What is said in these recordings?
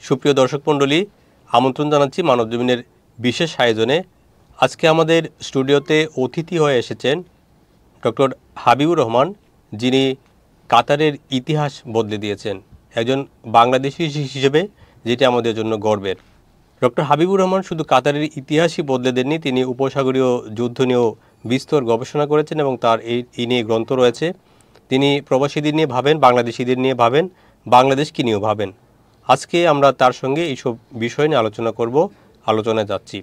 সুপ্রিয় দর্শক মণ্ডলী, আমন্ত্রণ জানাচ্ছি মানবজমিনের বিশেষ আয়োজনে। আজকে আমাদের স্টুডিওতে অতিথি হয়ে এসেছেন ডক্টর হাবিবুর রহমান, যিনি কাতারের ইতিহাস বদলে দিয়েছেন একজন বাংলাদেশি হিসেবে, যেটি আমাদের জন্য গর্বের। ডক্টর হাবিবুর রহমান শুধু কাতারের ইতিহাসই বদলে দেননি, তিনি উপসাগরীয় যুদ্ধ নিয়েও বিস্তর গবেষণা করেছেন এবং তার এই নিয়ে গ্রন্থ রয়েছে। তিনি প্রবাসীদের নিয়ে ভাবেন, বাংলাদেশিদের নিয়ে ভাবেন, বাংলাদেশকে নিয়েও ভাবেন। আজকে আমরা তার সঙ্গে এইসব বিষয় নিয়ে আলোচনা করব, আলোচনায় যাচ্ছি।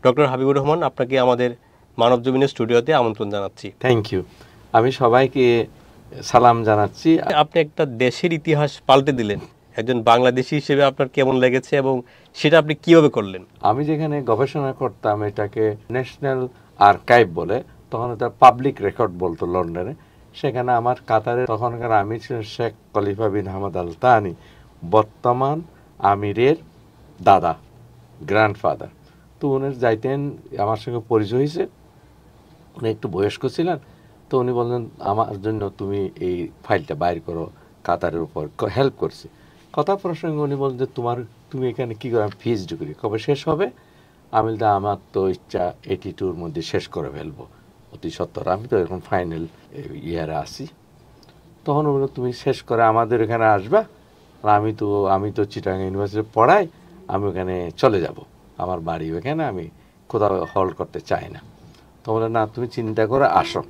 ডক্টর হাবিবুর রহমান, আপনাকে আমাদের মানবজমিনের স্টুডিওতে আমন্ত্রণ জানাচ্ছি। Thank you. আমি সবাইকে সালাম জানাচ্ছি। আপনি একটা দেশের ইতিহাস পাল্টে দিলেন, একজন বাংলাদেশি হিসেবে আপনার কেমন লেগেছে এবং সেটা আপনি কিভাবে করলেন? আমি যেখানে গবেষণা করতাম এটাকে ন্যাশনাল আর্কাইভ বলে, তখন এটা পাবলিক রেকর্ড বলতো লন্ডনে। সেখানে আমার কাতারে তখনকার আমির ছিলেন শেখ খলিফা বিন হামাদ আল তানি, বর্তমান আমিরের দাদা, গ্র্যান্ডফাদার। তো উনি যাইতেন, আমার সঙ্গে পরিচয় হয়েছে। উনি একটু বয়স্ক ছিলেন, তো উনি বললেন আমার জন্য তুমি এই ফাইলটা বাইর করো, কাতারের উপর হেল্প করছি। কথা প্রসঙ্গে উনি বললেন যে তুমি এখানে কী করে? আমি পিএইচডি করি, কবে শেষ হবে? আমি বললাম আমার তো ইচ্ছা 82-র মধ্যে শেষ করে ফেলবো, অতি সত্তর। আমি তো এরকম ফাইনাল ইয়ারে আসি। তখন বলল তুমি শেষ করে আমাদের এখানে আসবা, আর আমি তো চিটাগাং ইউনিভার্সিটি পড়াই, আমি ওখানে চলে যাব, আমার বাড়ি ওখানে, আমি কোথাও হল্ড করতে চাই না। তো বললেন না, তুমি চিন্তা করে আসো।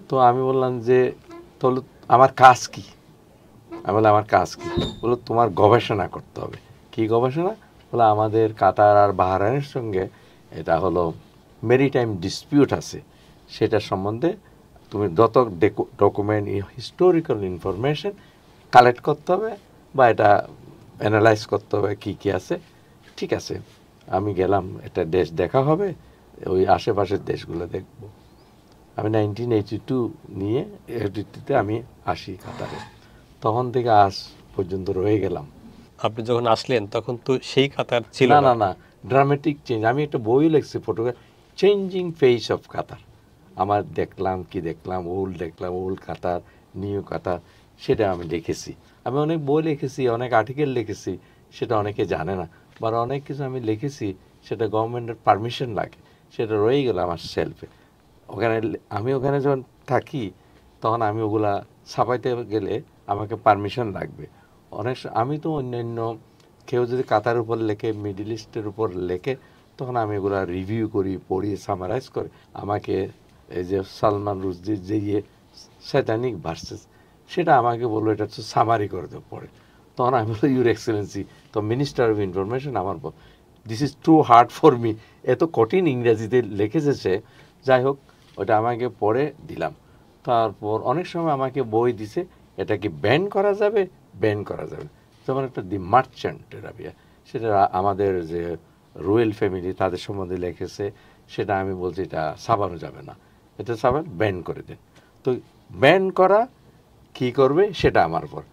তো আমি বললাম যে তাহলে আমার কাজ কি? আমি বললাম আমার কাজ কি? বললো তোমার গবেষণা করতে হবে। কি গবেষণা? বলে আমাদের কাতার আর বাহরাইনের সঙ্গে এটা হলো মেরিটাইম ডিসপিউট আছে, সেটা সম্বন্ধে তুমি যত ডকুমেন্ট, হিস্টোরিক্যাল ইনফরমেশন কালেক্ট করতে হবে বা এটা অ্যানালাইজ করতে হবে কী কী আছে। ঠিক আছে, আমি গেলাম, একটা দেশ দেখা হবে, ওই আশেপাশের দেশগুলো দেখব। আমি 1982 নিয়ে 82-তে আমি আসি কাতারে। তখন থেকে আজ পর্যন্ত রয়ে গেলাম। আপনি যখন আসলেন তখন তো সেই কাতার ছিল না, না, না, ড্রামেটিক চেঞ্জ। আমি একটা বই লিখছি, ফটোগ্রাফ, চেঞ্জিং ফেস অফ কাতার। আমার দেখলাম ওল্ড কাতার, নিউ কাতার, সেটা আমি লিখেছি। আমি অনেক বই লিখেছি, অনেক আর্টিকেল লিখেছি, সেটা অনেকে জানে না। বা অনেক কিছু আমি লিখেছি, সেটা গভর্নমেন্টের পারমিশন লাগে, সেটা রয়ে গেল আমার সেলফে। আমি ওখানে যখন থাকি, তখন আমি ওগুলা ছাপাইতে গেলে আমাকে পারমিশন লাগবে। আমি তো অন্যান্য কেউ যদি কাতার উপর লেখে, মিডল ইস্টের উপর লেখে, তখন আমি এগুলো রিভিউ করি, পড়ি, সামারাইজ করে আমাকে এই যে সালমান রুশদির যে স্যাটানিক ভার্সেস, সেটা আমাকে বললো এটা হচ্ছে সামারি করে দেবো পড়ে। তখন আমি বললো ইউর এক্সেলেন্সি, তো মিনিস্টার অফ ইনফরমেশন, আমার this is too hard for me, এত কঠিন ইংরেজিতে লিখেছে সে। যাই হোক, ওটা আমাকে পড়ে দিলাম। তারপর অনেক সময় আমাকে বই দিছে, এটা কি ব্যান করা যাবে? যেমন একটা দি মার্চেন্ট রাবিয়া, সেটা আমাদের যে রয়্যাল ফ্যামিলি তাদের সম্বন্ধে লিখেছে, সেটা আমি বলছি এটা ছাপানো যাবে না, এটা ব্যান করে দেন। তো ব্যান করা কি করবে সেটা আমার পর।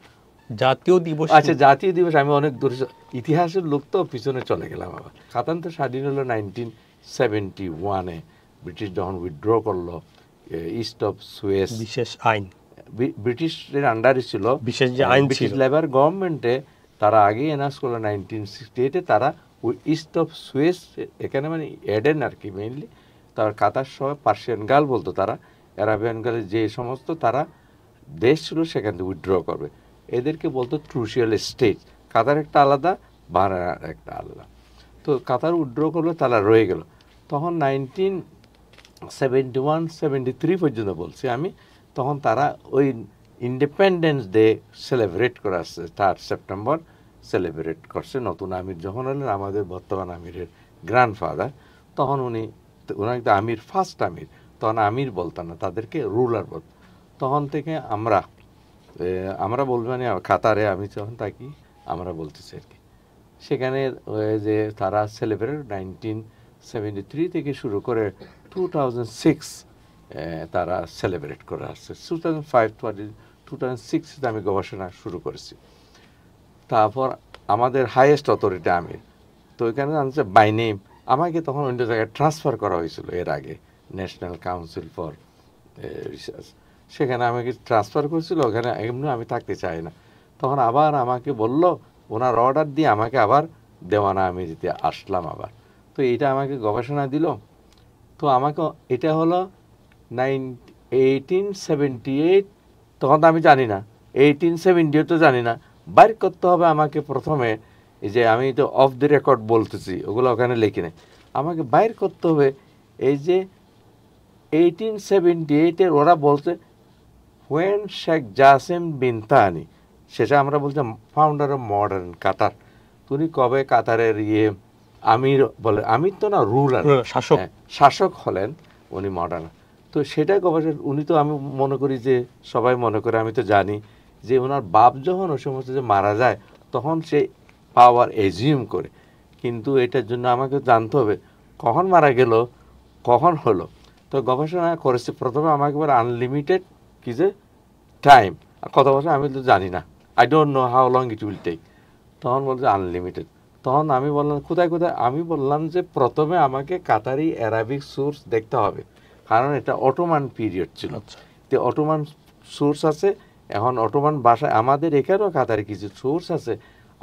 জাতীয় দিবস, আচ্ছা, জাতীয় দিবস আমি অনেক দূর ইতিহাসের লোক, তো পিছনে চলে গেলাম। আবার কাতার তো স্বাধীন হলো 1971-এ, ব্রিটিশ যখন উইথড্র করলো ইস্ট অফ সুয়েজ বিশেষ আইন, ব্রিটিশের আন্ডারে ছিল, বিশেষ যে আইন ব্রিটিশ ছিল, লেবার গভর্নমেন্টে তারা আগেই অ্যানাউন্স করলো 1968-এ, তারা ওই ইস্ট অফ সুয়েজ, এখানে মানে এডেন আর কি মেইনলি, তার কাতার সহ পার্সিয়ান গাল বলতো তারা, অ্যারাবিয়ান গালে যে সমস্ত তারা দেশ ছিল সেখান থেকে উইথড্র করবে, এদেরকে বলতো ক্রুশিয়াল স্টেট। কাতার একটা আলাদা, বাহরাইন একটা আলাদা। তো কাতার উইথড্র করলো, তারা রয়ে গেল। তখন 1971-73 পর্যন্ত বলছি আমি, তখন তারা ওই ইন্ডিপেন্ডেন্স ডে সেলিব্রেট করে আসছে, 3 সেপ্টেম্বর সেলিব্রেট করছে। নতুন আমির যখন হলেন, আমাদের বর্তমান আমিরের গ্র্যান্ডফাদার, তখন উনাকে তো আমির, ফার্স্ট আমির, তখন আমির বলতাম না, তাদেরকে রুলার বলত। তখন থেকে আমরা বলবো মানে কাতারে আমি যখন থাকি আমরা বলতেছি আর কি। সেখানে যে তারা সেলিব্রেট 1973 থেকে শুরু করে 2006 তারা সেলিব্রেট করে আসছে। 2006 আমি গবেষণা শুরু করেছি। তারপর আমাদের হাইয়েস্ট অথরিটি আমির, তো এখানে জানছে বাই নেম, আমাকে তখন অন্য জায়গায় ট্রান্সফার করা হয়েছিল এর আগে, ন্যাশনাল কাউন্সিল ফর রিসার্চ, সেখানে আমাকে ট্রান্সফার করেছিল, ওখানে এমনি আমি থাকতে চাই না। তখন আবার আমাকে বলল ওনার অর্ডার দিয়ে আমাকে আবার দেওয়ানা আমি দিতে আসলাম আবার। তো এটা আমাকে গবেষণা দিল। তো আমাকে এটা হলো 1878, তখন তো আমি জানি না, 1878 তো জানি না, বাইর করতে হবে আমাকে প্রথমে। এই যে আমি তো অফ দ্য রেকর্ড বলতেছি, ওগুলো ওখানে লিখি নেই, আমাকে বাইর করতে হবে। এই যে 1878-এর ওরা বলছে হোয়েন শেখ জাসেম বিন তানি, সেটা আমরা বলছি ফাউন্ডার অফ মডার্ন কাতার। উনি কবে কাতারের আমির বলে, আমির তো না, রুলার, শাসক, শাসক হলেন উনি মডার্ন। তো সেটা গবেষণা, উনি তো আমি মনে করি যে সবাই মনে করে, আমি তো জানি যে ওনার বাপ যখন ওই সমস্ত যে মারা যায় তখন সে পাওয়ার এজিউম করে, কিন্তু এটার জন্য আমাকে জানতে হবে কখন মারা গেল, কখন হলো। তো গবেষণা করেছে, প্রথমে আমাকে বলে আনলিমিটেড কি যে টাইম, কত বছর আমি তো জানি না, I don't know how long it will take. তখন বলছে আনলিমিটেড। তখন আমি বললাম কোথায় কোথায়, আমি বললাম যে প্রথমে আমাকে কাতারি অ্যারাবিক সোর্স দেখতে হবে, কারণ এটা অটোমান পিরিয়ড ছিল। তো অটোমান সোর্স আছে, এখন অটোমান ভাষায় আমাদের এখানেও কাতারি কিছু সোর্স আছে।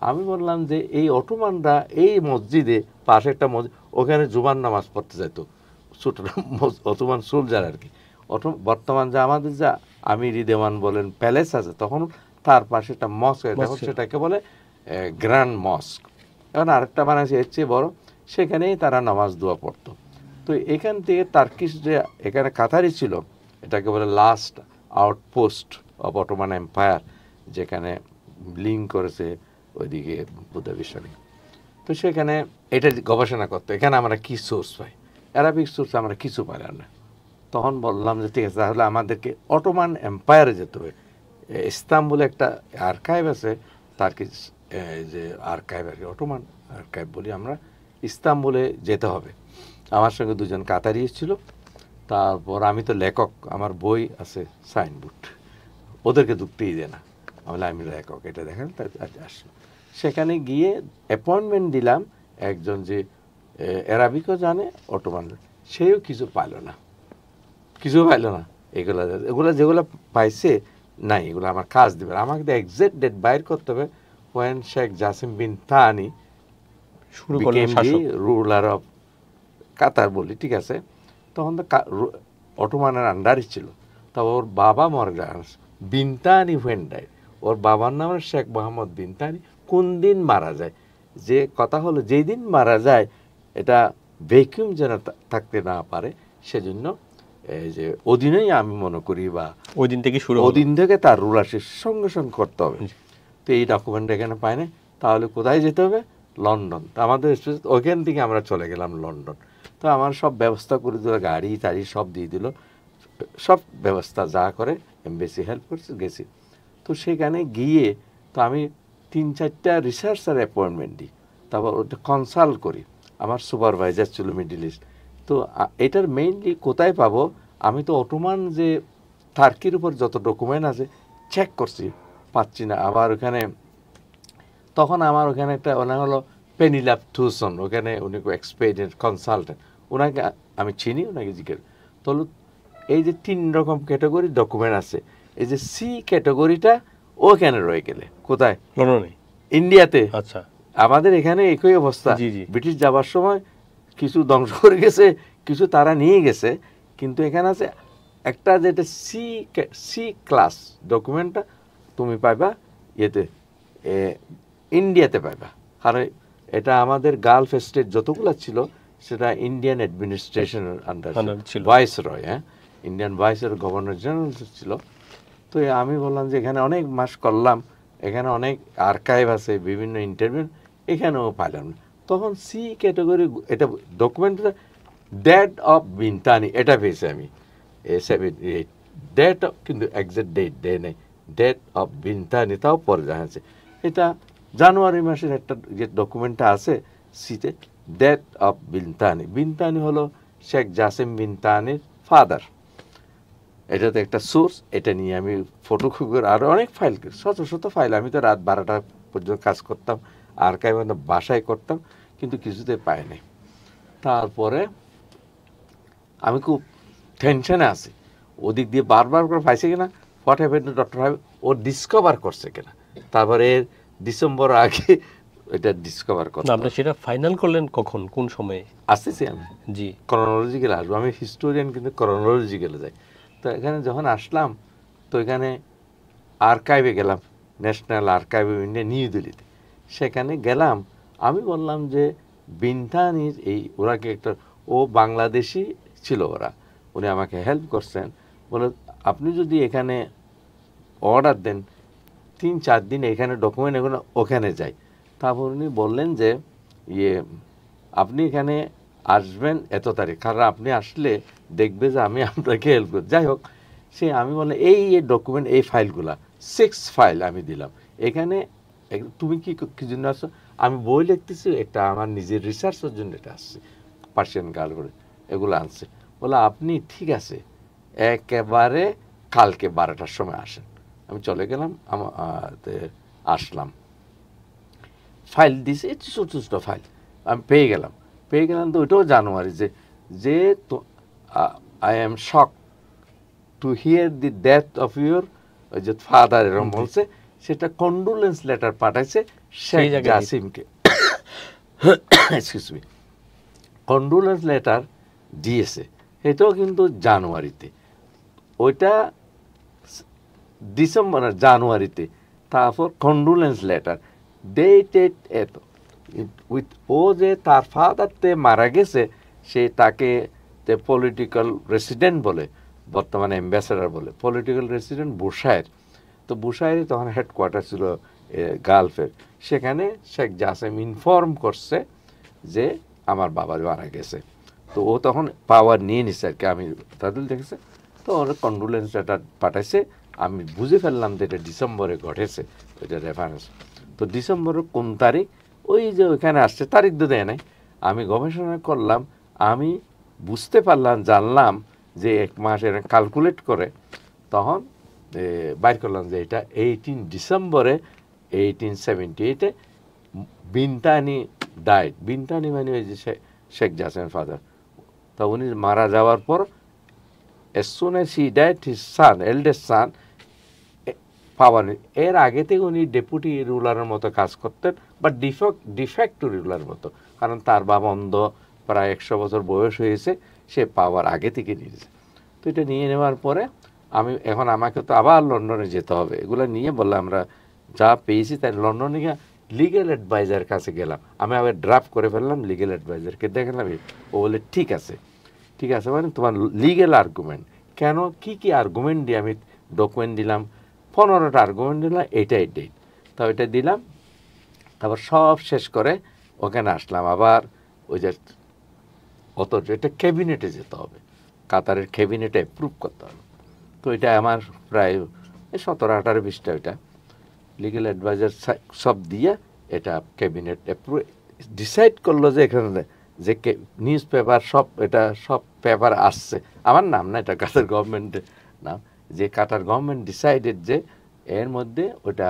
আমি বললাম যে এই অটোমানরা এই মসজিদে, পাশে একটা মসজিদ, ওখানে জুমার নামাজ পড়তে যেত, ছোটরা অটোমান সোলজার আর কি। বর্তমান যে আমাদের যা আমিরি দেওয়ান বলেন প্যালেস আছে, তখন তার পাশে একটা মস্ক, এখন সেটাকে বলে গ্র্যান্ড মস্ক। এখন আরেকটা বানাইছে এর চেয়ে বড়, সেখানেই তারা নামাজ দোয়া পড়তো। তো এখান থেকে টার্কিশ যে এখানে কাতারি ছিল, এটাকে বলে last outpost of Ottoman empire, যেখানে লিঙ্ক করেছে ওইদিকে বুদ্ধ বিশ্বনী। তো সেখানে এটা গবেষণা করতো, এখানে আমরা কি সোর্স পাই, অ্যারাবিক সোর্স আমরা কিছু পাইলাম না। তখন বললাম যে ঠিক আছে, তাহলে আমাদেরকে অটোমান এম্পায়ারে যেতে হবে। ইস্তাম্বুলে একটা আর্কাইভ আছে, তার কি যে আর্কাইভ আর কি, অটোমান আর্কাইভ বলি আমরা, ইস্তাম্বুলে যেতে হবে। আমার সঙ্গে দুজন কাতারি ছিল, তারপর আমি তো লেখক, আমার বই আছে সাইনবোর্ড, ওদেরকে ঢুকতেই দেয় না, আমি লেখক, এটা দেখেন। আসলো, সেখানে গিয়ে অ্যাপয়েন্টমেন্ট দিলাম, একজন যে অ্যারাবিকও জানে, অটোমান, সেও কিছু পাইল না, কিছু পাইল না। এগুলো যেগুলো পাইছে নাই, এগুলো আমার কাজ দেবে, আমাকে এক্সাক্ট ডেট বাইর করতে হবে when Sheikh Jassim bin Thani became the ruler of কাতার বলি, ঠিক আছে। তখন তো অটোমানের আন্ডারই ছিল। তবে ওর বাবা মরগান বিনতানি when died, ওর বাবার নাম শেখ মোহাম্মদ বিনতানি, কোন দিন মারা যায়, যে কথা হলো যেই দিন মারা যায় এটা ভ্যাকুয়াম যেন থাকতে না পারে, সেজন্য এই যে অধীনেই আমি মনে করি, বা ওই দিন থেকে শুরু, ওই দিন থেকে তার রুলারশিপ সঙ্গে সঙ্গে করতে হবে। তো এই ডকুমেন্ট এখানে পাই না, তাহলে কোথায় যেতে হবে, লন্ডন। তো আমাদের ওইখান থেকে আমরা চলে গেলাম লন্ডন। তো আমার সব ব্যবস্থা করে দিল, গাড়ি টাড়ি সব দিয়ে দিল, সব ব্যবস্থা যা করে এমবেসি হেল্প করছে, গেছি। তো সেখানে গিয়ে তো আমি 3-4টা রিসার্চার অ্যাপয়েন্টমেন্ট দিই, তারপর ওটা কনসাল্ট করি, আমার সুপারভাইজার ছিল মিডল ইস্ট। তো এটার মেইনলি কোথায় পাবো, আমি তো অটোমান যে টার্কির উপর যত ডকুমেন্ট আছে চেক করছি, পাচ্ছি না। আবার ওখানে তখন আমার ওখানে একটা ওনার হলো পেনিলাপ থুসন, ওখানে উনি এক্সপেরিয়েন্স কনসালটেন্ট, ওনাকে আমি চিনি, ওনাকে জিজ্ঞেস। তাহলে এই যে 3 রকম ক্যাটাগরি ডকুমেন্ট আছে, এই যে সি ক্যাটাগরিটা ওখানে রয়ে গেলে কোথায়, লন্ডনে, ইন্ডিয়াতে। আচ্ছা, আমাদের এখানে একই অবস্থা, ব্রিটিশ যাবার সময় কিছু ধ্বংস করে গেছে, কিছু তারা নিয়ে গেছে, কিন্তু এখানে আছে একটা যেটা সি ক্লাস ডকুমেন্টটা তুমি পাইবা ইয়েতে, ইন্ডিয়াতে পাইবা, কারণ এটা আমাদের গালফ স্টেট যতগুলো ছিল সেটা ইন্ডিয়ান অ্যাডমিনিস্ট্রেশনের আন্ডার ছিল, ভাইস রয়, হ্যাঁ, ইন্ডিয়ান ভাইসের গভর্নর জেনারেল ছিল। তো আমি বললাম যে এখানে অনেক মাস করলাম, এখানে অনেক আর্কাইভ আছে, বিভিন্ন ইন্টারভিউ, এখানেও পাইলাম না। তখন সি ক্যাটাগরি এটা ডকুমেন্টটা ডেট অফ বিনতানি এটা পেয়েছি আমি, 78 ডেট, কিন্তু এক্সাক্ট ডে নেই, ডেট অফ বিনতানি তাও পরে দেখা যাচ্ছে। এটা জানুয়ারি মাসের একটা যে ডকুমেন্টটা আছে সিতে, ডেট অফ বিনতানি, বিনতানি হলো শেখ জাসিম বিনতানির ফাদার, এটাতে একটা সোর্স। এটা নিয়ে আমি ফটোকপি করে আরও অনেক ফাইল, শত ফাইল, আমি তো রাত 12টা পর্যন্ত কাজ করতাম, আর্কাইভ বাসায় করতাম, কিন্তু কিছুতে পাই নাই। তারপরে আমি খুব টেনশনে আছি, ওদিক দিয়ে বারবার করে পাইছে কিনা, what happened to doctor Habib, ও ডিসকভার করছে কিনা। তারপরে ডিসেম্বর আগে এটা ডিসকভার করতে না আপনি সেটা ফাইনাল করলেন কখন, কোন সময়ে? আসতেছি আমি জি ক্রনোলজিক্যালে আসবো, আমি হিস্টোরিয়ান কিন্তু ক্রনোলজিক্যালে যাই। তো এখানে যখন আসলাম তো এখানে আর্কাইভে গেলাম, national archive of India new দিল্লিতে। সেখানে গেলাম, আমি বললাম যে বিন্থানির এই ওরা কি একটা, ও বাংলাদেশি ছিল ওরা, উনি আমাকে হেল্প করছেন, বলে আপনি যদি এখানে অর্ডার দেন 3-4 দিন এখানে ডকুমেন্ট এগুলো ওখানে যাই। তারপর উনি বললেন যে আপনি এখানে আসবেন এত তারিখ, কারণ আপনি আসলে দেখবে যে আমি আপনাকে হেল্প করি। যাই হোক, আমি বললাম এই ডকুমেন্ট এই ফাইলগুলা 6 ফাইল আমি দিলাম এখানে, তুমি কি জন্য আসছো? আমি বই লিখতেছি, একটা আমার নিজের রিসার্চের জন্য এটা আসছে, পার্সিয়ান গার্ল করে এগুলো আনছে। বলে আপনি ঠিক আছে একেবারে কালকে 12টার সময় আসেন। আমি চলে গেলাম, আসলাম, ফাইল দিছে, ছোট ছোট ফাইল আমি পেয়ে গেলাম তো ওইটাও জানুয়ারি, যে তো I am shock to hear the death of your, ওই যে ফাদার এরকম বলছে, সেটা কন্ডোলেন্স লেটার পাঠাইছে শেখ জাসিমকে, এক্সকিউজ মি, কন্ডোলেন্স লেটার দিয়েছে, এটাও কিন্তু জানুয়ারিতে, ওইটা ডিসেম্বর জানুয়ারিতে, তারপর কন্ডোলেন্স লেটার ডেটেড এত উইথ, ও যে তার ফাদারতে মারা গেছে, সে তাকে পলিটিক্যাল রেসিডেন্ট বলে, বর্তমানে অ্যাম্বাসেডার বলে, পলিটিক্যাল রেসিডেন্ট বুশায়ের। তো বুশায়েরই তখন হেডকোয়ার্টার ছিল গালফের, সেখানে শেখ জাসিম ইনফর্ম করছে যে আমার বাবা মারা গেছে। তো ও তখন পাওয়ার নিয়ে নিছে আর কি, আমি তাদের দেখেছে, তো ওরা কন্ডোলেন্স লেটার পাঠাইছে। আমি বুঝে ফেললাম যে এটা ডিসেম্বরে ঘটেছে, ওইটা রেফারেন্স। তো ডিসেম্বরের কোন তারিখ, ওই যে ওইখানে আসছে, তারিখ তো দেয় নাই। আমি গবেষণা করলাম, আমি বুঝতে পারলাম, জানলাম যে 1 মাস এর ক্যালকুলেট করে তখন বাইর করলাম যে এটা 18 ডিসেম্বরে 1878-এ বিনতানি ডাইড। বিনতানি মানে ওই যে শেখ জাসিমের ফাদার। তা উনি মারা যাওয়ার পর as soon as he died, his son, eldest son, পাওয়ার, এর আগে থেকে উনি ডেপুটি রুলারের মতো কাজ করতেন, বা ডিফ্যাক্টো রুলার মতো, কারণ তার বাবা অন্ধ, প্রায় 100 বছর বয়স হয়েছে, সে পাওয়ার আগে থেকে নিয়েছে। তো এটা নিয়ে নেওয়ার পরে এখন আমাকে তো আবার লন্ডনে যেতে হবে, এগুলো নিয়ে বললাম আমরা যা পেয়েছি তাই লন্ডনে গিয়ে লিগ্যাল অ্যাডভাইজার কাছে গেলাম, আমি আবার ড্রাফট করে ফেললাম, লিগ্যাল অ্যাডভাইজারকে দেখালাম, ও বলে ঠিক আছে মানে তোমার লিগ্যাল আর্গুমেন্ট কেন, কি আর্গুমেন্ট দিয়ে, আমি ডকুমেন্ট দিলাম, 15টা আর্গুমেন্ট দিলাম, এইটাই ডেট, তা ওইটা দিলাম। তারপর সব শেষ করে ওখানে আসলাম, আবার ওই যে এটা ক্যাবিনেটে যেতে হবে, কাতারের ক্যাবিনেটে অ্যাপ্রুভ করতে হবে। তো এটা আমার প্রায় 17-18 পৃষ্ঠা, ওইটা লিগ্যাল অ্যাডভাইজার সব দিয়ে এটা ক্যাবিনেট অ্যাপ্রুভ ডিসাইড করলো যে এখানে যে নিউজ পেপার সব পেপার আসছে, আমার নাম না, এটা কাতার গভর্নমেন্টের নাম, যে কাতার গভর্নমেন্ট ডিসাইডেড যে এর মধ্যে ওটা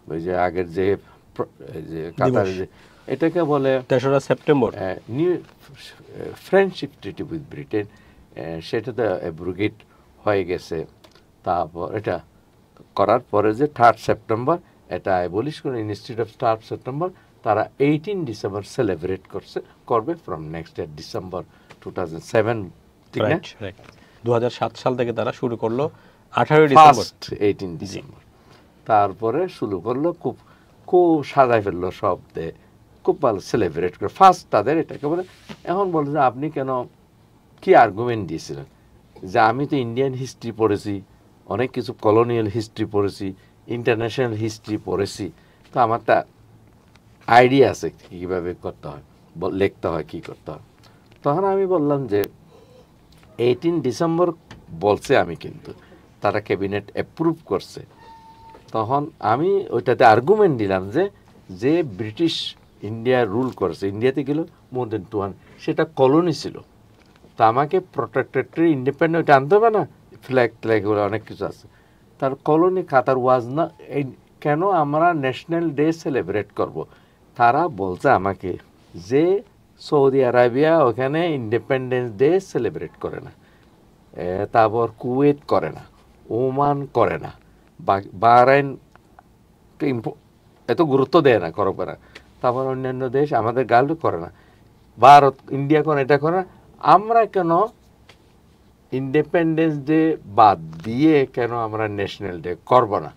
ওই যে আগের যে কাতার যে এটাকে বলে 3রা September new friendship treaty with Britain, সেটাতে অ্যাব্রোগেট হয়ে গেছে। তারপর এটা করার পরে যে 3rd সেপ্টেম্বর এটা অ্যাবলিশ করে, ইনস্টিটিউট অফ 3rd সেপ্টেম্বর তারা 18 ডিসেম্বর সেলিব্রেট করবে ফ্রম নেক্সট ইয়ার ডিসেম্বর 2007, ঠিক না? 2007 সাল থেকে তারা শুরু করলো 18 ডিসেম্বর, 18 ডিসেম্বর। তারপরে শুরু করলো, খুব সাজাই ফেললো সব, খুব ভালো সেলিব্রেট করে ফার্স্ট তাদের এটাকে বলে। এখন বলে যে আপনি কেন, কি আর্গুমেন্ট দিয়েছিলেন? যে আমি তো ইন্ডিয়ান হিস্ট্রি পড়েছি, অনেক কিছু কলোনিয়াল হিস্ট্রি পড়েছি, ইন্টারন্যাশনাল হিস্ট্রি পড়েছি, তো আমার তা আইডিয়া আছে কীভাবে করতে হয়, লিখতে হয়, কী করতে হয়। তখন আমি বললাম যে 18 ডিসেম্বর বলছে, আমি কিন্তু তারা ক্যাবিনেট অ্যাপ্রুভ করছে। তখন আমি ওইটাতে আর্গুমেন্ট দিলাম যে ব্রিটিশ ইন্ডিয়া রুল করেছে, ইন্ডিয়াতে গেল মোর দেন 200, সেটা কলোনি ছিল, তা আমাকে প্রোটেক্টরেট ইন্ডিপেন্ডেন্ট আনতে হবে না, ফ্ল্যাগ এগুলো অনেক কিছু আছে, তার কলোনি কাতার ওয়াজ না, কেন আমরা ন্যাশনাল ডে সেলিব্রেট করব? তারা বলছে আমাকে যে সৌদি আরবিয়া ওখানে ইন্ডিপেন্ডেন্স ডে সেলিব্রেট করে না, তারপর কুয়েত করে না, ওমান করে না, বাহরাইন এত গুরুত্ব দেয় না, করবে না। তারপর অন্যান্য দেশ আমাদের গালও করে না, ভারত ইন্ডিয়া করে, এটা করে না। আমরা কেন ইন্ডিপেন্ডেন্স ডে বাদ দিয়ে কেন আমরা ন্যাশনাল ডে করব না?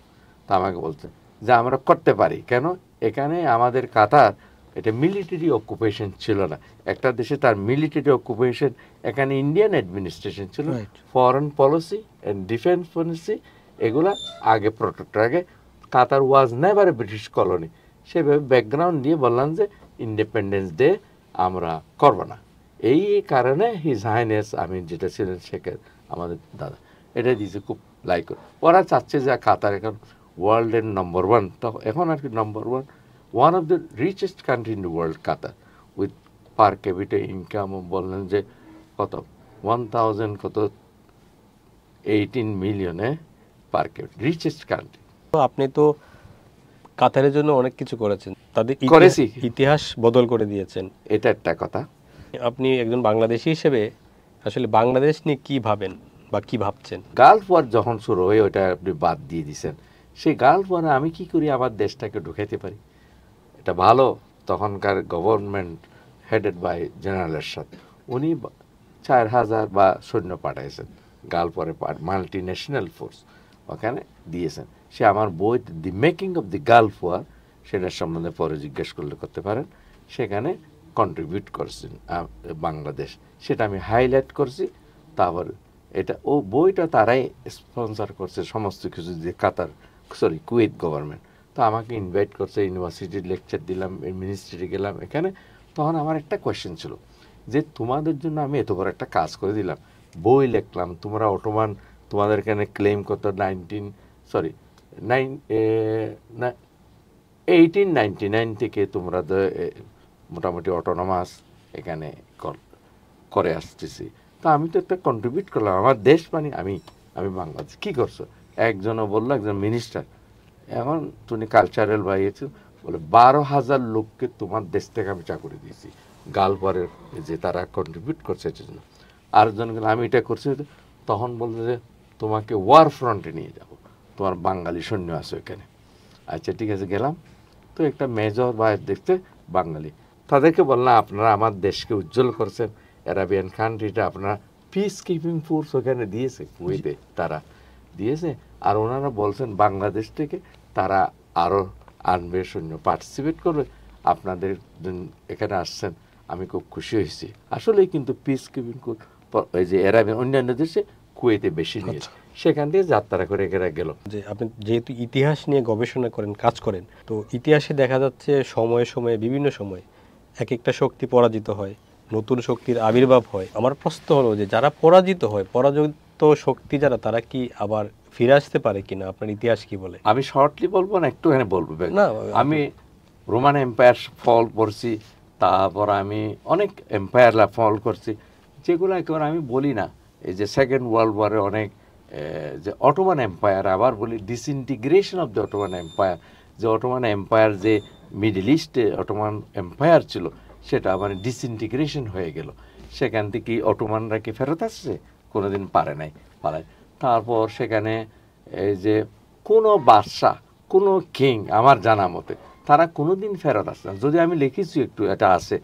তা আমাকে বলছে যে আমরা করতে পারি। কেন? এখানে আমাদের কাতার এটা মিলিটারি অকুপেশন ছিল না, একটা দেশে তার মিলিটারি অকুপেশন, এখানে ইন্ডিয়ান অ্যাডমিনিস্ট্রেশন ছিল, foreign policy and defence policy এগুলা আগে প্রোটেক্ট আগে। Qatar was never a British colony. সেভাবে ব্যাকগ্রাউন্ড দিয়ে বললাম যে ইন্ডিপেন্ডেন্স ডে আমরা করব না। এই কারণে হিজ হাইনেস, আমি যেটা ছিলেন শেখের আমাদের দাদা, এটা দিয়েছে খুব লাইক। ওরা চাচ্ছে যে কাতার এখন ওয়ার্ল্ডের নম্বর 1, তো এখন আর কি নম্বর 1, one of the richest country in the world Qatar, with per capital income বললেন যে কত 1000 কত 18 মিলিয়নে পার ক্যাপিটা, রিচেস্ট কান্ট্রি। তো আপনি তো কাতারের জন্য অনেক কিছু করেছেন, তাদের করেছি, ইতিহাস বদল করে দিয়েছেন। এটা একটা কথা। আপনি একজন বাংলাদেশী হিসেবে আসলে বাংলাদেশ নিয়ে কি ভাবেন বা কি ভাবছেন? গালফ ওয়ার যখন শুরু হয় ওইটা আপনি বাদ দিয়ে দিয়েছেন। সেই গালফ ওয়ারে আমি কি করি আমার দেশটাকে ঢুকাইতে পারি, এটা ভালো। তখনকার government headed by general Ershad, উনি 4000 বা সৈন্য পাঠাইছেন গালফ ওয়ারে, মাল্টি ন্যাশনাল ফোর্স ওখানে দিয়েছেন। সে আমার বই the making of the gulf war, সেটার সম্বন্ধে পরে জিজ্ঞেস করলে করতে পারেন, সেখানে কন্ট্রিবিউট করছেন বাংলাদেশ, সেটা আমি হাইলাইট করছি। তারপর এটা ও বইটা তারাই স্পন্সর করছে সমস্ত কিছু, যে কাতার কুয়েত গভর্নমেন্ট। তো আমাকে ইনভাইট করছে, ইউনিভার্সিটির লেকচার দিলাম, মিনিস্ট্রি গেলাম এখানে। তখন আমার একটা কোয়েশ্চেন ছিল যে তোমাদের জন্য আমি এত বড় একটা কাজ করে দিলাম, বই লিখলাম, তোমরা অটোমান তোমাদের এখানে ক্লেম করতো 1899 থেকে তোমরা মোটামুটি অটোনমাস এখানে করে আসতেছি। তো আমি তো একটা কন্ট্রিবিউট করলাম, আমার দেশ মানে আমি বাংলাদেশ। কী করছো? একজনও বললো, একজন মিনিস্টার, এখন তুমি কালচারাল বাইয়েছো, বলে 12,000 লোককে তোমার দেশ থেকে আমি চাকরি দিয়েছি গালপারের, যে তারা কন্ট্রিবিউট করছে এটার জন্য। আরেকজন গেলে আমি এটা করছি, তখন বলছে যে তোমাকে ওয়ার ফ্রন্টে নিয়ে যাব, তোমার বাঙালি সৈন্য আছে ওইখানে। আচ্ছা ঠিক আছে, গেলাম। তো একটা মেজর বা দেখতে বাঙালি, তাদেরকে বললাম আপনারা আমার দেশকে উজ্জ্বল করছেন, অ্যারাবিয়ান কান্ট্রিটা আপনারা পিস কিপিং ফোর্স ওখানে দিয়েছে, কুয়েতে তারা দিয়েছে, আর ওনারা বলছেন বাংলাদেশ থেকে তারা আরও আনবে, সৈন্য পার্টিসিপেট করবে, আপনাদের এখানে আসছেন, আমি খুব খুশি হয়েছি। আসলেই কিন্তু পিস কিপিং ওই যে অ্যারাবিয়ান অন্যান্য দেশে কুয়েতে বেশি নিয়েছে, সেখান থেকে যাত্রা করে এরা গেল। যে আপনি যেহেতু ইতিহাস নিয়ে গবেষণা করেন, কাজ করেন, তো ইতিহাসে দেখা যাচ্ছে সময়ে সময়ে বিভিন্ন সময়ে এক একটা শক্তি পরাজিত হয়, নতুন শক্তির আবির্ভাব হয়। আমার প্রশ্ন হলো যে যারা পরাজিত হয়, পরাজিত শক্তি যারা, তারা কি আবার ফিরে আসতে পারে কিনা? আপনার ইতিহাস কি বলে? আমি শর্টলি বলবো না, একটুখানি বলবো। না, আমি রোমান এম্পায়ার ফল করছি, তারপর আমি অনেক এম্পায়ার ফল করছি, যেগুলো একেবারে আমি বলি না। এই যে সেকেন্ড ওয়ার্ল্ড ওয়ারে অনেক যে অটোমান এম্পায়ার, আবার বলি disintegration of the Ottoman empire, যে অটোমান এম্পায়ার যে মিডল ইস্টে অটোমান এম্পায়ার ছিল, সেটা মানে ডিসইন্টিগ্রেশন হয়ে গেল। সেখান থেকে অটোমানরা কি ফেরত আসছে? কোনোদিন পারে নাই, পালায়। তারপর সেখানে এই যে কোনো বাদশাহ, কোনো কিং আমার জানা মতে তারা কোনোদিন ফেরত আসছে না। যদি আমি লিখেছি একটু এটা আছে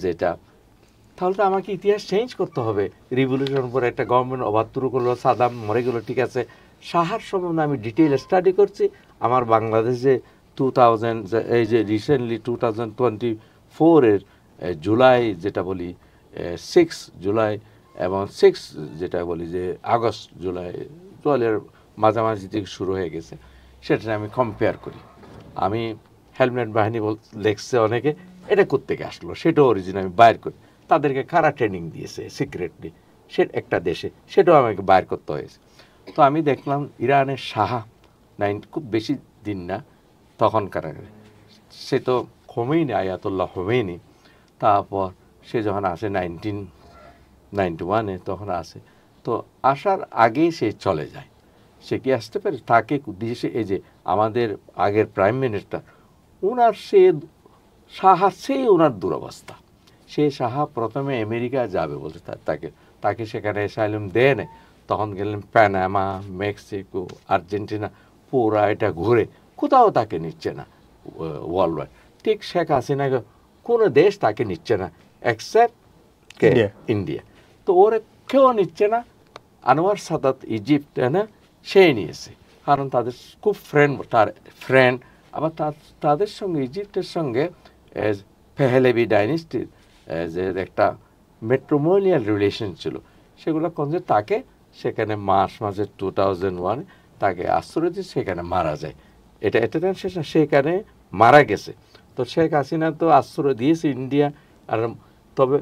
যেটা, তাহলে তো আমাকে ইতিহাস চেঞ্জ করতে হবে। রিভলিউশন পরে একটা গভর্নমেন্ট ওভারথ্রো করলো, সাদাম মরে গেলো, ঠিক আছে। সাহার সম্বন্ধে আমি ডিটেইল স্টাডি করছি। আমার বাংলাদেশে 2000 এই যে রিসেন্টলি 2024-এর জুলাই, যেটা বলি 6 জুলাই এবং 6 যেটা বলি যে আগস্ট, জুলাইয়ের মাঝামাঝি থেকে শুরু হয়ে গেছে, সেটা আমি কম্পেয়ার করি। আমি হেলমেট বাহিনী লেখছে অনেকে, এটা কোত্থেকে আসলো, সেটাও অরিজিন আমি বাইর করি। তাদেরকে কারা ট্রেনিং দিয়েছে সিক্রেটলি সে একটা দেশে, সেটাও আমাকে বাইর করতে হয়েছে। তো আমি দেখলাম ইরানের শাহ খুব বেশি দিন না তখনকার, সে তো খোমেনি, আয়াতুল্লাহ খোমেনি। তারপর সে যখন আসে 1991-এ, তখন আসে। তো আসার আগেই সে চলে যায়। সে কি আসতে পারে? তাকে দেশে এই যে আমাদের আগের প্রাইম মিনিস্টার, ওনার সে সাহা, সেই ওনার দুরবস্থা। সে সাহা প্রথমে আমেরিকা যাবে বলছে, তাকে সেখানে অ্যাসাইলাম দেয় না। তখন গেলেন প্যানামা, মেক্সিকো, আর্জেন্টিনা, পুরা এটা ঘুরে, কোথাও তাকে নিচ্ছে না। World wide. ঠিক শেখ হাসিনাকে কোনো দেশ তাকে নিচ্ছে না এক্সেপ্ট ইন্ডিয়া। তো ওরা কেউ নিচ্ছে না। আনোয়ার সাদাত ইজিপ্ট না সেই নিয়েছে, কারণ তাদের খুব তার ফ্রেন্ড। আবার তাদের সঙ্গে ইজিপ্টের সঙ্গে পেহলেভি ডাইনেস্টির যে একটা মেট্রোমোনিয়াল রিলেশন ছিল, সেগুলো কোনছে তাকে সেখানে মাসে 2001 তাকে আশ্রয় দিয়ে সেখানে মারা যায়। এটা সেখানে মারা গেছে। তো শেখ হাসিনা তো আশ্রয় দিয়েছে ইন্ডিয়া, আর তবে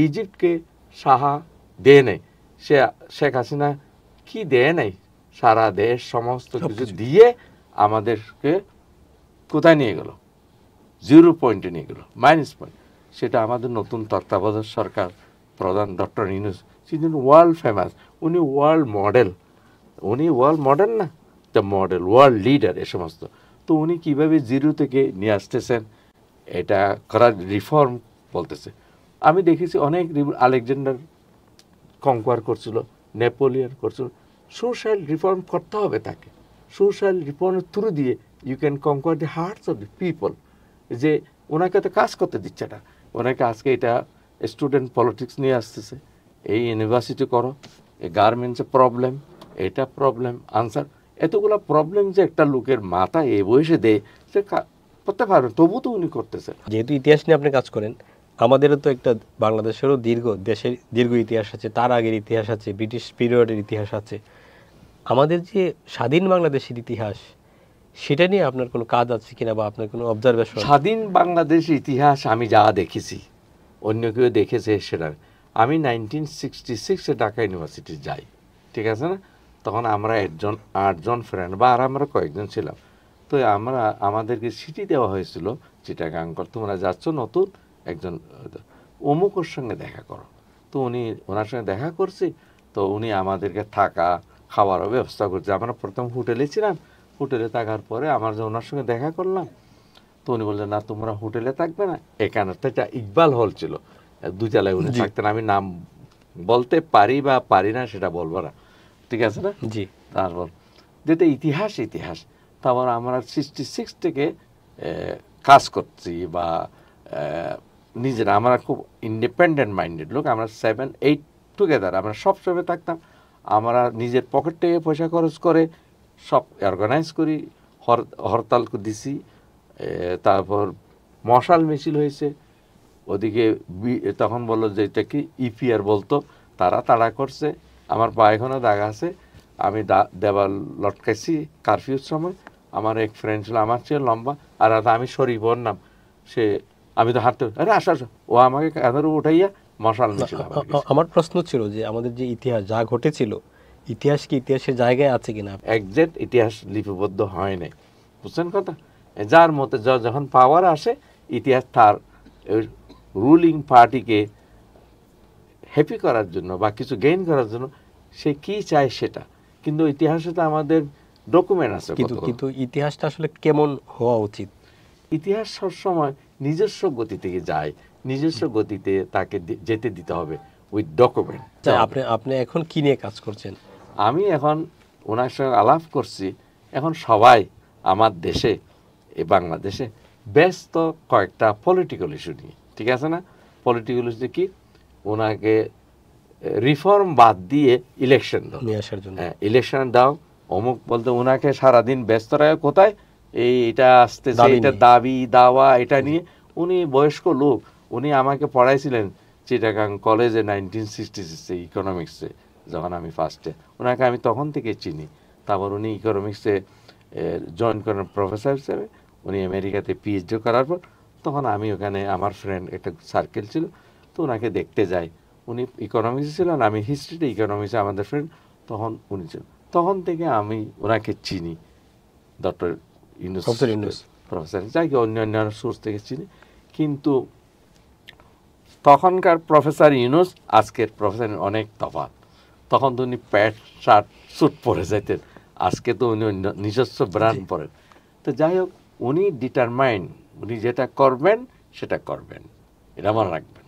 ইজিপ্টকে সাহা দেয় নাই। শেখ হাসিনা কি দেয় নাই, সারা দেশ সমস্ত কিছু দিয়ে আমাদেরকে কোথায় নিয়ে গেল, 0 পয়েন্টে নিয়ে গেল, মাইনাস পয়েন্ট। সেটা আমাদের নতুন তত্ত্বাবধায়ক সরকার প্রধান ডক্টর ইউনূস, তিনি ওয়ার্ল্ড ফেমাস, উনি ওয়ার্ল্ড মডেল না, দ্য মডেল ওয়ার্ল্ড লিডার এ সমস্ত। তো উনি কীভাবে 0 থেকে নিয়ে আসতেছেন, এটা করার রিফর্ম বলতেছে। আমি দেখেছি অনেক আলেকজান্ডার কনকোয়ার করছিল, নেপোলিয়ন করছিল। সোশ্যাল রিফর্ম করতে হবে তাকে। সোশ্যাল রিফর্মের থ্রু দিয়ে you can conquer the hearts of the people. যে ওনাকে তো কাজ করতে দিচ্ছে না, ওনাকে আজকে এটা স্টুডেন্ট পলিটিক্স নিয়ে আসতেছে, এই ইউনিভার্সিটি করো, এই গার্মেন্টসের প্রবলেম, এটা প্রবলেম আনসার, এতগুলো প্রবলেম যে একটা লোকের মাথা এই বয়সে দেয়, সে করতে পারবে, তবু তো উনি করতেছে। যেহেতু ইতিহাস নিয়ে আপনি কাজ করেন, আমাদেরও তো একটা বাংলাদেশেরও দেশের দীর্ঘ ইতিহাস আছে, তার আগের ইতিহাস আছে, ব্রিটিশ পিরিয়ডের ইতিহাস আছে। আমাদের যে স্বাধীন বাংলাদেশের ইতিহাস, সেটা নিয়ে আপনার কোনো কাজ আছে কিনা, বা আপনার কোনো অবজারভেশন? স্বাধীন বাংলাদেশের ইতিহাস আমি যা দেখেছি, অন্য কেউ দেখেছে সেটা। আমি 1966-এ ঢাকা ইউনিভার্সিটি যাই, ঠিক আছে না? তখন আমরা 8জন ফ্রেন্ড বা আর আমরা কয়েকজন ছিলাম। তো আমাদেরকে সিটি দেওয়া হয়েছিল, চিটাগাং, তোমরা যাচ্ছ নতুন একজন অমুকের সঙ্গে দেখা করো। তো ওনার সঙ্গে দেখা করছি। তো উনি আমাদেরকে থাকা খাওয়ারও ব্যবস্থা করছে। আমরা প্রথম হোটেলে ছিলাম, হোটেলে থাকার পরে আমার যে ওনার সঙ্গে দেখা করলাম, তো উনি বললেন না তোমরা হোটেলে থাকবে না, এখানে তো এটা ইকবাল হল ছিল, 2 তলায় উনি থাকতেন। আমি নাম বলতে পারি বা পারি না সেটা বলবো না, ঠিক আছে না? জি। তারপর যেটা ইতিহাস, তারপর আমরা 66 থেকে কাজ করছি, বা নিজেরা আমরা খুব ইন্ডিপেন্ডেন্ট মাইন্ডেড লোক। আমরা 7-8 টুগেদার, আমরা সবসময় থাকতাম। আমরা নিজের পকেট থেকে পয়সা খরচ করে সব অর্গানাইজ করি, হরতাল দিছি। তারপর মশাল মিছিল হয়েছে, ওদিকে তখন বললো যে এটা কি ইপিআর বলতো, তারা তাড়া করছে। আমার পায়খানা দাগ আছে, আমি দেওয়াল লটকাইছি কারফিউর সময়। আমার এক ফ্রেন্ড ছিল, আমার চেয়ে লম্বা, আর আমি শরীফ ওর নাম, আমি তো হাঁটতে, আরে আসা, ও আমাকে কাঁধের উঠাইয়া মশাল মিছিল। আমার প্রশ্ন ছিল যে আমাদের যে ইতিহাস যা ঘটেছিল, ইতিহাস কি ইতিহাসের জায়গায় আছে কিনা? একজ্যাক্ট ইতিহাস লিপিবদ্ধ হয় নাই, বুঝছেন কথা? যার মতে যখন পাওয়ার আসে, ইতিহাস তার রুলিং পার্টিকে হ্যাপি করার জন্য বা কিছু গেইন করার জন্য সে কি চায় সেটা। কিন্তু ইতিহাসে তো আমাদের ডকুমেন্ট আছে। কিন্তু ইতিহাসটা আসলে কেমন হওয়া উচিত? ইতিহাস সবসময় নিজস্ব গতি থেকে যায়, নিজস্ব গতিতে তাকে যেতে দিতে হবে উইথ ডকুমেন্ট। আপনি এখন কি নিয়ে কাজ করছেন? আমি এখন ওনার সঙ্গে আলাপ করছি। এখন সবাই আমার দেশে, বাংলাদেশে ব্যস্ত কয়েকটা পলিটিক্যাল ইস্যু নিয়ে, ঠিক আছে না? পলিটিক্যাল ইস্যু কি, ওনাকে রিফর্ম বাদ দিয়ে ইলেকশন দাও, ইলেকশন দাও অমুক বলতে, ওনাকে সারাদিন ব্যস্ত রাখে কোথায়, এটা আসতেছে, এটা দাবি দাওয়া, এটা নিয়ে। উনি বয়স্ক লোক, উনি আমাকে পড়াইছিলেন চিটাগাং কলেজে 1966-এ ইকোনমিক্সে, যখন আমি ফার্স্টে। ওনাকে আমি তখন থেকে চিনি। তারপর উনি ইকোনমিক্সে জয়েন করেন প্রফেসর হিসেবে। উনি আমেরিকাতে পিএইচডি করার পর, তখন আমি ওখানে, আমার ফ্রেন্ড একটা সার্কেল ছিল, তো ওনাকে দেখতে যাই। উনি ইকোনমিক্সে ছিলেন, আমি হিস্ট্রিতে, ইকোনমিক্সে আমাদের ফ্রেন্ড। তখন উনি ছিলেন, তখন থেকে আমি ওনাকে চিনি, ডক্টর ইউনূস প্রফেসর, যাই অন্যান্য সোর্স থেকে চিনি। কিন্তু তখনকার প্রফেসর ইউনূস আজকের প্রফেসর অনেক তফাৎ। তখন তো উনি প্যান্ট শার্ট স্যুট পরে যেতেন, আজকে তো উনি নিজস্ব ব্র্যান্ড পরেন। তো যাই হোক, উনি ডিটারমাইন্ড, উনি যেটা করবেন সেটা করবেন, এটা মনে রাখবেন,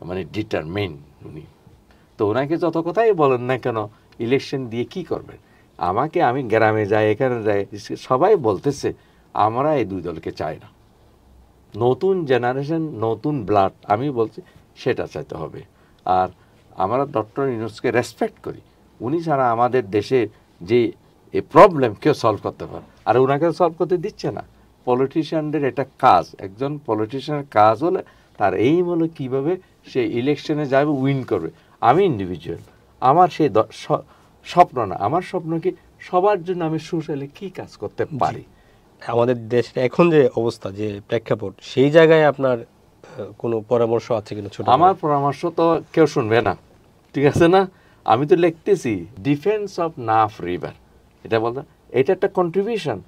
মানে ডিটারমাইন্ড উনি। তো ওনাকে যত কথাই বলেন না কেন, ইলেকশন দিয়ে কি করবেন, আমি গ্রামে যাই, এখানে যাই, সবাই বলতেছে আমরা এই দুই দলকে চাই না। নতুন জেনারেশন, নতুন ব্লাড, আমি বলছি সেটা চাইতে হবে। আর আমরা ডক্টর ইউনূসকে রেসপেক্ট করি, উনি ছাড়া আমাদের দেশের যে এই প্রবলেম কেউ সলভ করতে পারে, আর ওনাকে সলভ করতে দিচ্ছে না। পলিটিশিয়ানদের এটা কাজ, একজন পলিটিশিয়ানের কাজ হলে তার এইম হলো কীভাবে সে ইলেকশনে যাবে, উইন করবে। আমি ইন্ডিভিজুয়াল, আমার সেই স্বপ্ন না, আমার স্বপ্ন কি সবার জন্য আমি সোশ্যালি কী কাজ করতে পারি। আমাদের দেশের এখন যে অবস্থা, যে প্রেক্ষাপট, সেই জায়গায় আপনার কোনো পরামর্শ আছে কিনা? ছোট আমার পরামর্শ তো কেউ শুনবে না, ঠিক আছে না? আমি তো লিখতেছি ডিফেন্স অফ নাফ রিভার, এটা বলতে এটা একটা কন্ট্রিবিউশন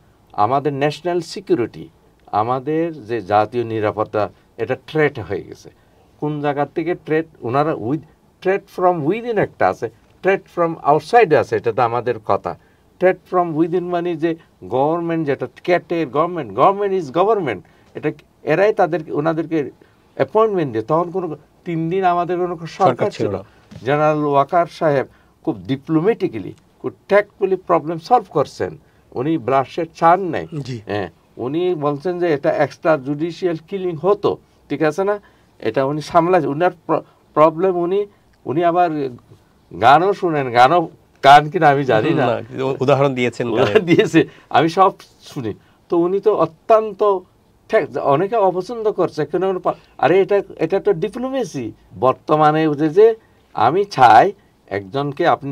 আমাদের ন্যাশনাল সিকিউরিটি, আমাদের যে জাতীয় নিরাপত্তা, এটা থ্রেট হয়ে গেছে। কোন জায়গার থেকে থ্রেট? ওনারা থ্রেট ফ্রম উইদিন একটা আছে, থ্রেট ফ্রম আউটসাইডে আছে, এটা তো আমাদের কথা। থ্রেট ফ্রম উইদিন মানে যে গভর্নমেন্ট, যেটা ক্যাটের গভর্নমেন্ট ইজ গভর্নমেন্ট, এটা এরাই তাদেরকে ওনাদেরকে অ্যাপয়েন্টমেন্ট দিয়ে। তখন কোনো 3 দিন আমাদের কোনো সরকার ছিল না। জেনারেল ওয়াকার সাহেব খুব ডিপ্লোম্যাটিক্যালি, খুব ট্যাক্টফুলি প্রবলেম সলভ করছেন। উনি ব্লাডশেড চান নাই, হ্যাঁ, উনি বলছেন যে এটা এক্সট্রা জুডিশিয়াল কিলিং হতো, ঠিক আছে না? এটা উনি সামলাছেন, উনার প্রবলেম। উনি আবার গানও শুনেন, গান কিনা আমি জানি না, উদাহরণ দিয়েছেন, দিয়েছে, আমি সব শুনি। তো উনি তো অত্যন্ত, অনেকে অপছন্দ করছে কেন, আরে এটা তো ডিপ্লোমেসি। বর্তমানে যে আমি চাই একজনকে, আপনি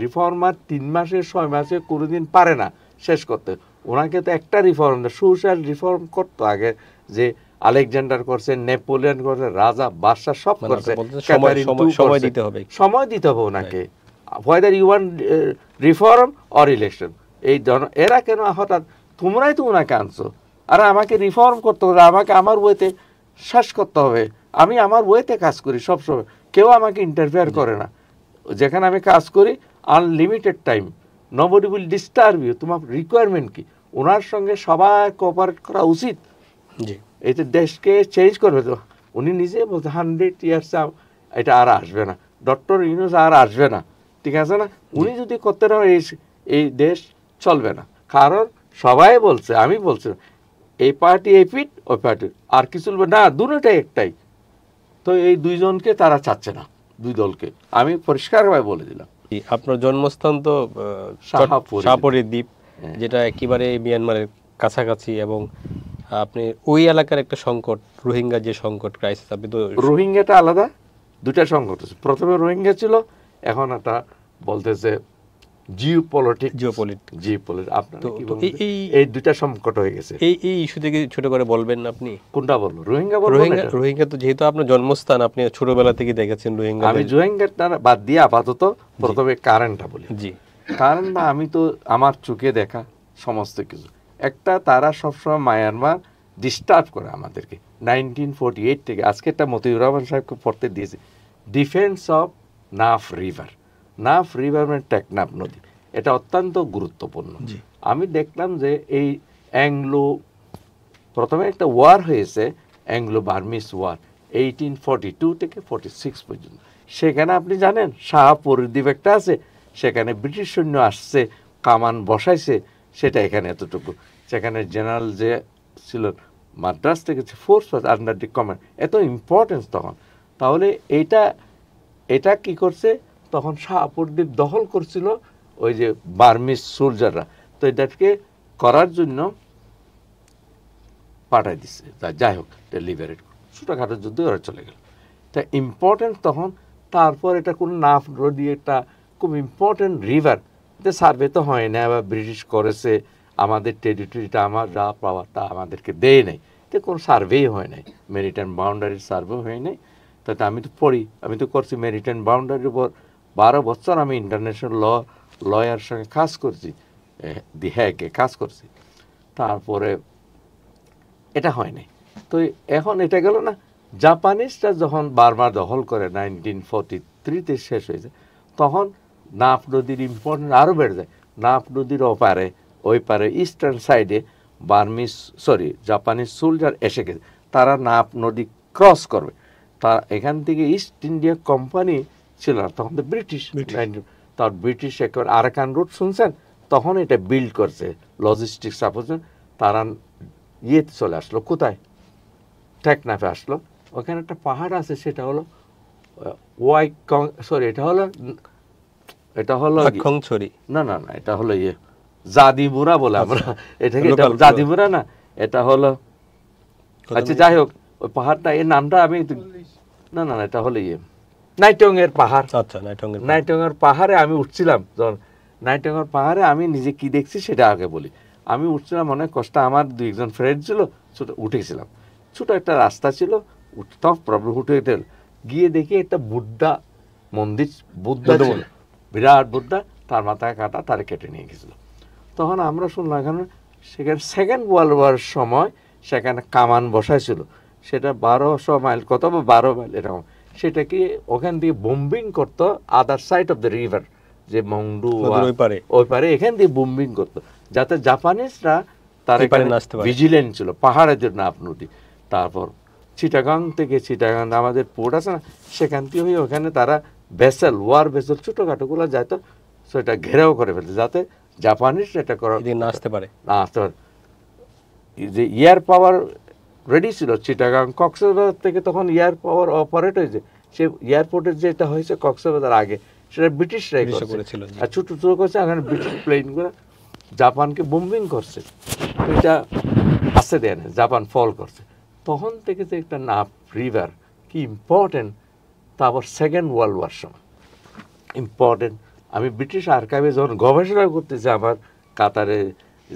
রিফর্মার 3 মাসে 6 মাসে কোনোদিন পারে না শেষ করতে। ওনাকে তো একটা রিফর্ম, সোশ্যাল রিফর্ম করতো আগে, যে আলেকজান্ডার করছে, নেপোলিয়ন করছে, রাজা বাদশা সব করছে। সময় দিতে হবে ওনাকে, whether you want reform or election। এই এরা কেন হঠাৎ, তোমরাই তো ওনাকে আনছো, আর আমাকে রিফর্ম করতে হবে, আমাকে আমার ওয়েতে শেষ করতে হবে। আমি আমার ওয়েতে কাজ করি সবসময়, কেউ আমাকে ইন্টারফেয়ার করে না। যেখানে আমি কাজ করি unlimited time, nobody will disturb you. তোমার রিকোয়ারমেন্ট কি? ওনার সঙ্গে সবাই কোঅপারেট করা উচিত। এটা দেশকে চেঞ্জ করবে। তো উনি নিজে বলছে 100 ইয়ার্স এটা আর আসবে না, ডক্টর ইউনূস আর আসবে না, ঠিক আছে না? উনি যদি করতে না, এই দেশ চলবে না। কারণ সবাই বলছে, আমি বলছি, এই পার্টি এই পিঠ, ওই পার্টি আর কি চলবে না, দুটোটাই একটাই। তো এই দুইজনকে তারা চাচ্ছে না, দুই দলকে আমি পরিষ্কারভাবে বলে দিলাম। আপনার জন্মস্থান তো শাহপরী দ্বীপ, যেটা একেবারে মিয়ানমারের কাছাকাছি, এবং আপনি ওই এলাকার একটা সংকট, রোহিঙ্গা যে সংকট ক্রাইসিস, আপনি তো রোহিঙ্গাটা আলাদা, দুটা সংকট আছে। প্রথমে রোহিঙ্গা ছিল, এখন একটা বলতেছে জিওপলিটিক্স। আপনার এই দুটা সংকট হয়ে গেছে। এই ইস্যু থেকে ছোট করে বলবেন আপনি? কোনটা বলবো? রোহিঙ্গা তো যেহেতু আপনার জন্মস্থান, আপনি ছোটবেলা থেকে দেখেছেন রোহিঙ্গা। আমি রোহিঙ্গাটা বাদ দিয়ে আপাতত প্রথমে কারেন্টটা বলি। জি, কারেন্টটা আমি তো আমার চোখে দেখা সমস্ত কিছু। একটা, তারা সবসময় মায়ানমার ডিস্টার্ব করে আমাদেরকে 1948 থেকে। আজকে একটা মতিউর রহমান সাহেবকে পড়তে দিয়েছে, defence of Naf river. Naf river মানে টেকনাফ নদী, এটা অত্যন্ত গুরুত্বপূর্ণ। আমি দেখলাম যে এই প্রথমে একটা ওয়ার হয়েছে, অ্যাংলো বার্মিস ওয়ার, 1842 থেকে 46 পর্যন্ত। সেখানে আপনি জানেন শাহপরী দ্বীপ একটা আছে, সেখানে ব্রিটিশ সৈন্য আসছে, কামান বসাইছে, সেটা এখানে এতটুকু। সেখানে জেনারেল যে ছিল মাদ্রাস থেকে, ফোর্স আন্ডার দি কমান্ড, এত ইম্পর্টেন্স তখন। তাহলে এটা কি করছে তখন? শাহপরী দ্বীপ দখল করছিল ওই যে বার্মিস সোলজাররা। তো এটাকে করার জন্য পাঠাই দিচ্ছে, যাই হোক, লিবারেট, ছোটোখাটো যুদ্ধ ওরা চলে গেল। তা ইম্পর্টেন্ট তখন। তারপর এটা কোনো নাফ নদী, একটা খুব ইম্পর্টেন্ট রিভার, এটা সার্ভে তো হয় না, বা ব্রিটিশ করেছে, আমাদের টেরিটরিটা আমার যা পাওয়ার তা আমাদেরকে দেয় নাই, এটা কোনো সার্ভেই হয় নাই, মেরিটাইম বাউন্ডারির সার্ভে হয় নাই। তাতে আমি তো পড়ি, আমি তো করছি মেরিটাইম বাউন্ডারির উপর 12 বছর আমি ইন্টারন্যাশনাল লয়ার সঙ্গে কাজ করছি, দি হ্যাগে কাজ করছি। তারপরে এটা হয় নাই। তো এখন এটা গেল না, জাপানিজরা যখন বারবার দখল করে 1943-তে শেষ হয়েছে, তখন নাফ নদীর ইম্পর্টেন্স আরও বেড়ে যায়। নাফ নদীর ওপারে, ওই পারে ইস্টার্ন সাইডে জাপানিজ সোলজার এসে গেছে, তারা নাফ নদী ক্রস করবে। তার এখান থেকে ইস্ট ইন্ডিয়া কোম্পানি ছিল না, তখন তো ব্রিটিশ। তার ব্রিটিশ একেবারে আরাকান রুট শুনছেন, তখন এটা বিল্ড করছে, লজিস্টিক সাপোর্ট। তারা ইয়েতে চলে আসলো, কোথায়, টেকনাফে আসলো। ওখানে একটা পাহাড় আছে, সেটা হলো এটা হলো খংছড়ি, না না না, এটা হলো জাদিমুরা বলে আমরা এটাকে, এটা জাদিমুরা না, এটা হলো, আচ্ছা যাই হোক, ওই পাহাড়টা, এর নামটা আমি না না, এটা হলো নাইটং এর পাহাড়। আচ্ছা, নাইটং এর পাহাড়ে আমি উঠছিলাম। যখন নাইটং এর পাহাড়ে আমি নিজে কি দেখছি সেটা আগে বলি। আমি উঠছিলাম, অনেক কষ্ট, আমার 2 ফ্রেন্ড ছিল, উঠেছিলাম। ছোট একটা রাস্তা ছিল, উঠতাম, প্রবলেম, উঠে গিয়ে দেখি একটা বুদ্ধা মন্দির, বুদ্ধা ছিল, বিরাট বুদ্ধা, তার মাথায় কাটা, তারে কেটে নিয়ে গেছিল। তখন আমরা শুনলাম এখানে, সেখানে সেকেন্ড ওয়ার্ল্ড ওয়ার সময় সেখানে কামান বসাইছিল, সেটা 1200 মাইল, কত 12 মাইল এরকম, সেটা কি ওখান দিয়ে বোম্বিং করতো, other side of the river, যে মংডু ওই পারে, এখান দিয়ে বোম্বিং করতো, যাতে জাপানিজরা তারা ভিজিলেন্ট ছিল, পাহাড়ের জন্য নদী। তারপর চিটাগাং থেকে, চিটাগাং আমাদের পোর্ট আছে না, সেখান থেকে হয়ে ওখানে তারা ভেসেল, ওয়ার ভেসেল ছোটখাটোগুলো যাইতো, সেটা ঘেরাও করে ফেলতো, যাতে জাপানিজ এটা না আসতে পারে। যে এয়ার পাওয়ার রেডি ছিল চিটাগাং, কক্সবাজার থেকে তখন এয়ার পাওয়ার অপারেট হয়েছে, সে এয়ারপোর্টের যেটা হয়েছে কক্সবাজার আগে, সেটা ব্রিটিশরাই করেছিল, আর ছোট ছোট করছে, এখানে ব্রিটিশ প্লেনগুলো জাপানকে বোম্বিং করছে, এটা আসতে দেয় না, জাপান ফল করছে। তখন থেকে যে একটা নাপ রিভার কি ইম্পর্টেন্ট, তারপর সেকেন্ড ওয়ার্ল্ড ওয়ার সময় ইম্পর্টেন্ট। আমি ব্রিটিশ আর্কাইভে যখন গবেষণা করতেছি আমার কাতারে,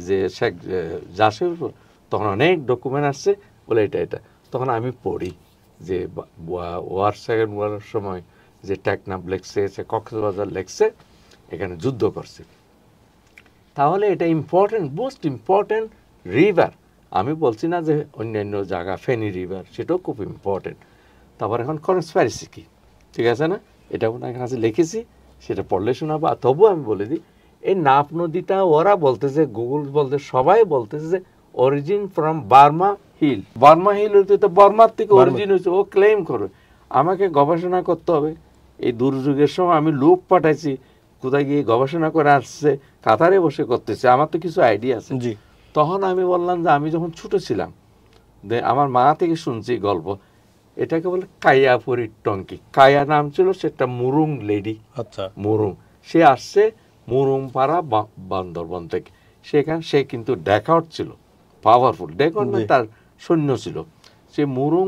যে শেখ জাসির, তখন অনেক ডকুমেন্ট আসছে বলে এটা, তখন আমি পড়ি যে ওয়ার, সেকেন্ড ওয়ারের সময় যে টেকনাফ লেখছে, সে কক্সবাজার লেখছে, এখানে যুদ্ধ করছে। তাহলে এটা ইম্পর্টেন্ট, মোস্ট ইম্পর্টেন্ট রিভার। আমি বলছি না যে অন্যান্য জায়গা, ফেনী রিভার, সেটাও খুব ইম্পর্টেন্ট। তারপর এখন কনস্পাইরেসি কি, ঠিক আছে না, এটা ওনার কাছে লিখেছি, সেটা পড়লে শোনাবো। আর তবুও আমি বলে দিই, এই নাপ নদীটা ওরা বলতেছে, গুগল বলতে, সবাই বলতেছে যে origin from Burma hill. Burma hill হইতে তো বর্মার থেকে অরিজিন হয়েছে, ও ক্লেম করবে। আমাকে গবেষণা করতে হবে। এই দুর্যোগের সময় আমি লোক পাঠাইছি, কোথায় গিয়ে গবেষণা করে আসছে, কাতারে বসে করতেছে, আমার তো কিছু আইডিয়া আছে। তখন আমি বললাম যে আমি যখন ছোট ছিলাম, আমার মা থেকে শুনছি গল্প, এটাকে বলে কায়াপুরীর টঙ্কি। কায়া নাম ছিল, সেটা মুরুং লেডি, আচ্ছা, মুরুং, সে আসছে মুরুং পাড়া বান্দরবন থেকে, সেখানে সে কিন্তু ডেকাউট ছিল, পাওয়ারফুল ডেকাউট, তার সৈন্য ছিল, সে মুরুং,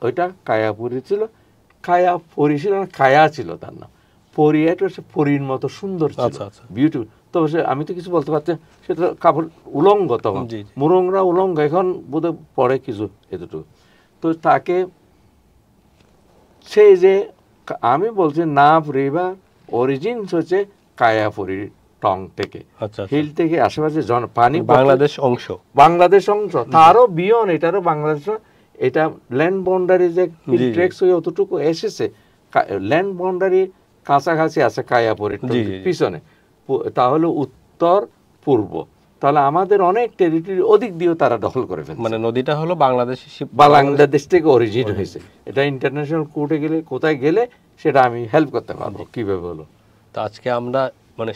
ওইটা কায়াপুরি ছিল, কায়াপুরি ছিল না, কায়া ছিল তার নাম। পরিয়াটা সে পরীর মতো সুন্দর ছিল, বিউটিফুল। তবে সে, আমি তো কিছু বলতে পারছি, সেটা কাপড় উলঙ্গ, তখন মুরংরা উলঙ্গ, এখন বোধহয় পরে কিছু এতটুকু। তো তাকে, সেই যে আমি বলছি নাভ রিভার অরিজিন হচ্ছে কায়াপুরীর টং থেকে, হিল থেকে, আশেপাশে পানি, বাংলাদেশ অংশ, তারও বিয়ন, এটারও বাংলাদেশ, এটা ল্যান্ড বাউন্ডারি যে ট্রেক্স হয়ে অতটুকু এসেছে, ল্যান্ড বাউন্ডারি কাছাকাছি আছে কায়াপুরীর পিছনে, তাহলে উত্তর পূর্ব, তাহলে আমাদের অনেক টেরিটরি ওদিক দিয়েও তারা দখল করে ফেলছে। মানে নদীটা হলো বাংলাদেশ থেকে অরিজিন হয়েছে। এটা ইন্টারন্যাশনাল কোর্টে গেলে, কোথায় গেলে সেটা আমি হেল্প করতে পারবো কিভাবে হলো। তো আজকে আমরা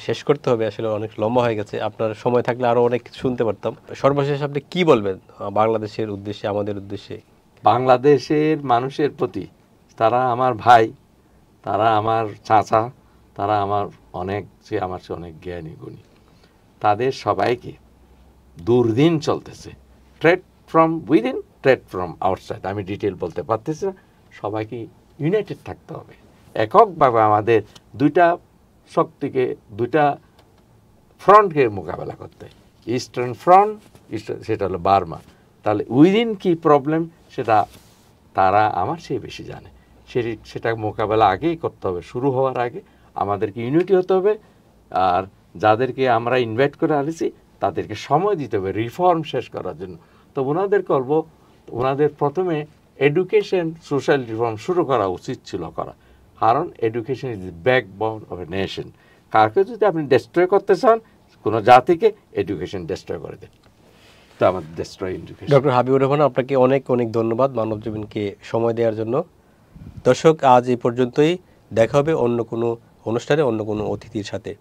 শেষ করতে হবে, আসলে অনেক লম্বা হয়ে গেছে, আপনার সময় থাকলে আরো অনেক শুনতে পারতাম। সর্বশেষ আপনি কি বলবেন বাংলাদেশের উদ্দেশ্যে, আমাদের উদ্দেশ্যে? বাংলাদেশের মানুষের প্রতি, তারা আমার ভাই, তারা আমার চাচা, তারা আমার অনেক, যে আমার চেয়ে অনেক জ্ঞানী গুণী, তাদের সবাইকে, দুর্দিন চলতেছে, threat from within, threat from outside, আমি ডিটেল বলতে পারতেছি না, সবাইকে ইউনাইটেড থাকতে হবে। এককভাবে আমাদের দুইটা শক্তিকে, দুইটা ফ্রন্টকে মোকাবেলা করতে, ইস্টার্ন ফ্রন্ট, সেটা হলো বার্মা, তাহলে উইদিন কি প্রবলেম সেটা তারা আমার চেয়ে বেশি জানে, সেটা মোকাবেলা আগেই করতে হবে, শুরু হওয়ার আগে আমাদেরকে ইউনিটি হতে হবে। আর যাদেরকে আমরা ইনভাইট করে আনিছি তাদেরকে সময় দিতে হবে রিফর্ম শেষ করার জন্য। তো ওনাদের বলবো, ওনাদের প্রথমে এডুকেশন, সোশ্যাল রিফর্ম শুরু করা উচিত ছিল করা, কারণ education is the backbone of a nation. কারকে যদি আপনি ডিস্ট্রয় করতে চান, কোনো জাতিকে, এডুকেশন ডিস্ট্রয় করে দেন, তো আমাদের destroy education. Doctor Habibur Rahman, আপনাকে অনেক অনেক ধন্যবাদ মানবজীবনকে সময় দেওয়ার জন্য। দর্শক, আজ এই পর্যন্তই, দেখা হবে অন্য কোনো অনুষ্ঠানে, অন্য কোনো অতিথির সাথে।